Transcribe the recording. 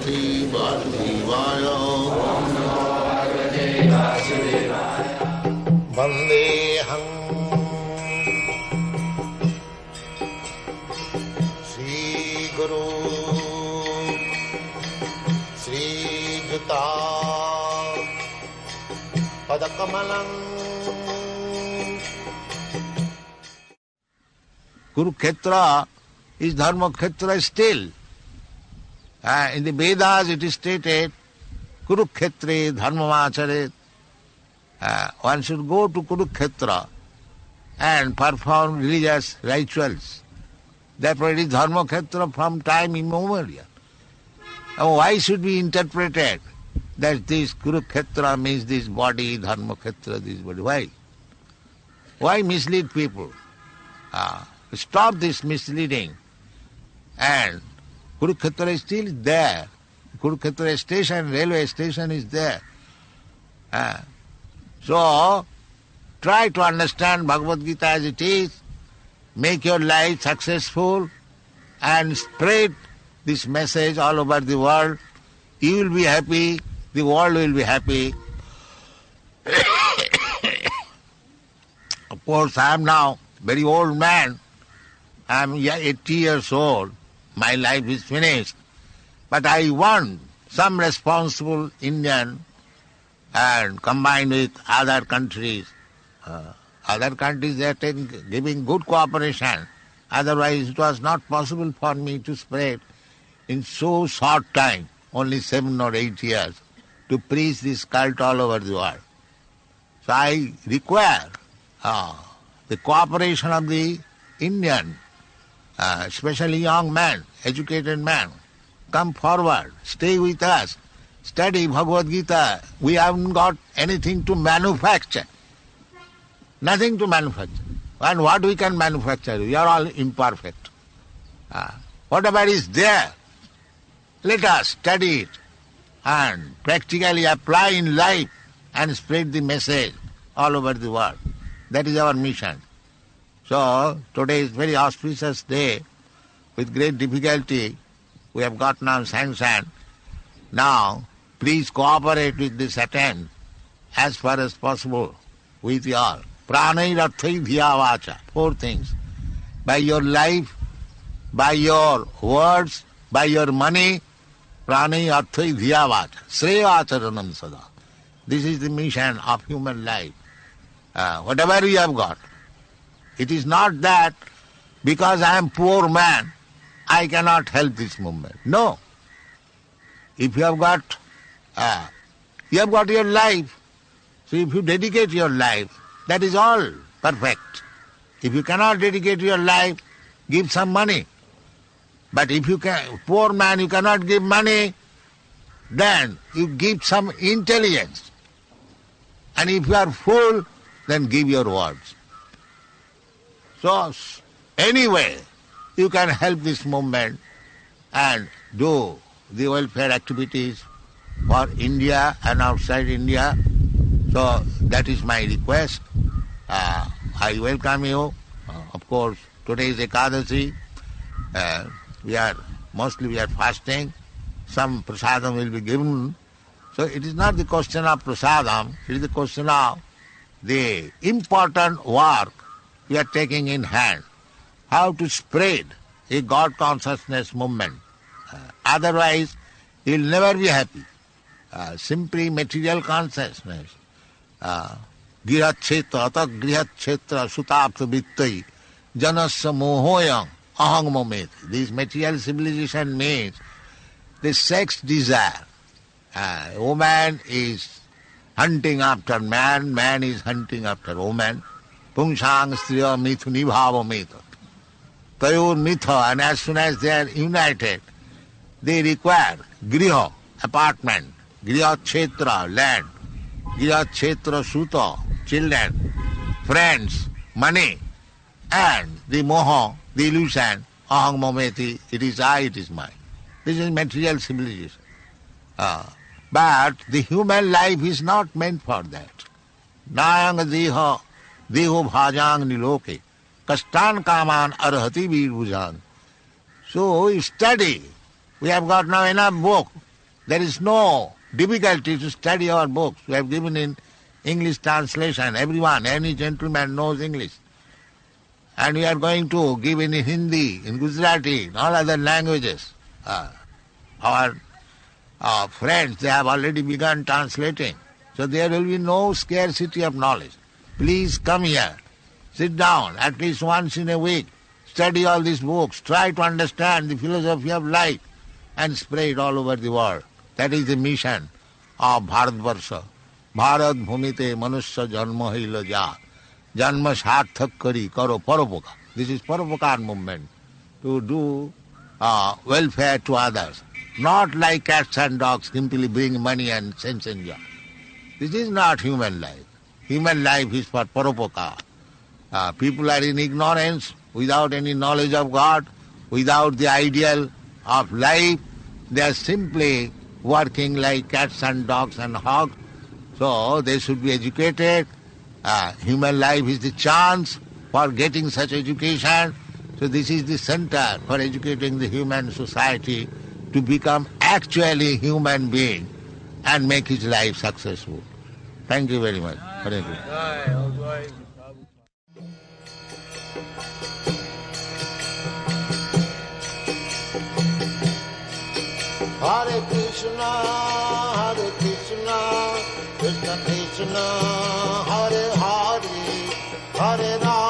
Sri Vasudevaya. Vandeham Sri Guru Sri Juta Padakamalam. Kurukshetra is Dharma Kshetra still. In the Vedas it is stated, Kurukshetre Dharmamachare. One should go to Kurukshetra and perform religious rituals. Therefore it is Dharma Kshetra from time immemorial. Now why should be interpreted that this Kurukshetra means this body, Dharma Kshetra this body? Why? Why mislead people? Stop this misleading. And Kurukshetra is still there. Kurukshetra station, railway station is there. So, try to understand Bhagavad Gita as it is, make your life successful and spread this message all over the world. You will be happy, the world will be happy. Of course, I am now very old man. I am 80 years old. My life is finished. But I want some responsible Indian and combined with other countries. Other countries they are giving good cooperation. Otherwise it was not possible for me to spread in so short time, only 7 or 8 years, to preach this cult all over the world. So I require the cooperation of the Indian, especially young men, educated men. Come forward, stay with us, study Bhagavad Gita. We haven't got anything to manufacture. Nothing to manufacture. And what we can manufacture? We are all imperfect. Whatever is there, let us study it and practically apply in life and spread the message all over the world. That is our mission. So, today is very auspicious day. With great difficulty, we have got now sanction. Now, please cooperate with this attempt as far as possible with you all. Pranai rathai dhiya vacha. 4 things. By your life, by your words, by your money, pranai rathai dhiya vacha. Sreya acharanam sada. This is the mission of human life. Whatever we have got. It is not that because I am poor man, I cannot help this movement. No. If you have got your life, so if you dedicate your life, that is all perfect. If you cannot dedicate your life, give some money. But if you can, poor man, you cannot give money, then you give some intelligence. And if you are full, then give your words. So, anyway, you can help this movement and do the welfare activities for India and outside India. So, that is my request. I welcome you. Of course, today is Ekadasi. We are fasting. Some prasadam will be given. So, it is not the question of prasadam, it is the question of the important work we are taking in hand. How to spread a God consciousness movement. Otherwise, you will never be happy. Simply material consciousness. Grihakshetra, ata grihakshetra sutapta vittai janasya mohoyam ahang mometi. This material civilization means the sex desire. Woman is hunting after man, man is hunting after woman. Pungsang striya mithuni bhava meta. Tayor mitha, and as soon as they are united, they require griha, apartment, griha kshetra, land, griha kshetra suta, children, friends, money, and the moha, the illusion, ahang mometi, it is I, it is mine. This is material civilization. But the human life is not meant for that. Nayang deha, deho bhajang niloke, kastan kaman arhati virbhujang. So study. We have got now enough book. There is no difficulty to study our books. We have given in English translation. Everyone, any gentleman knows English. And we are going to give in Hindi, in Gujarati, in all other languages. Our friends, they have already begun translating. So there will be no scarcity of knowledge. Please come here. Sit down at least once in a week. Study all these books. Try to understand the philosophy of life and spread it all over the world. That is the mission of Bharatvarsha. Bharat bhumite manusya janma hila ja. Janma sarthak kari karo paropoka. This is Parupakar movement. To do welfare to others. Not like cats and dogs simply bring money and sense enjoy. This is not human life. Human life is for Parupakar. People are in ignorance, without any knowledge of God, without the ideal of life. They are simply working like cats and dogs and hogs. So they should be educated. Human life is the chance for getting such education. So this is the center for educating the human society to become actually human being and make his life successful. Thank you very much. Hare Krishna. Hare Krishna, Krishna Krishna, Hare Hare, Hare Rama.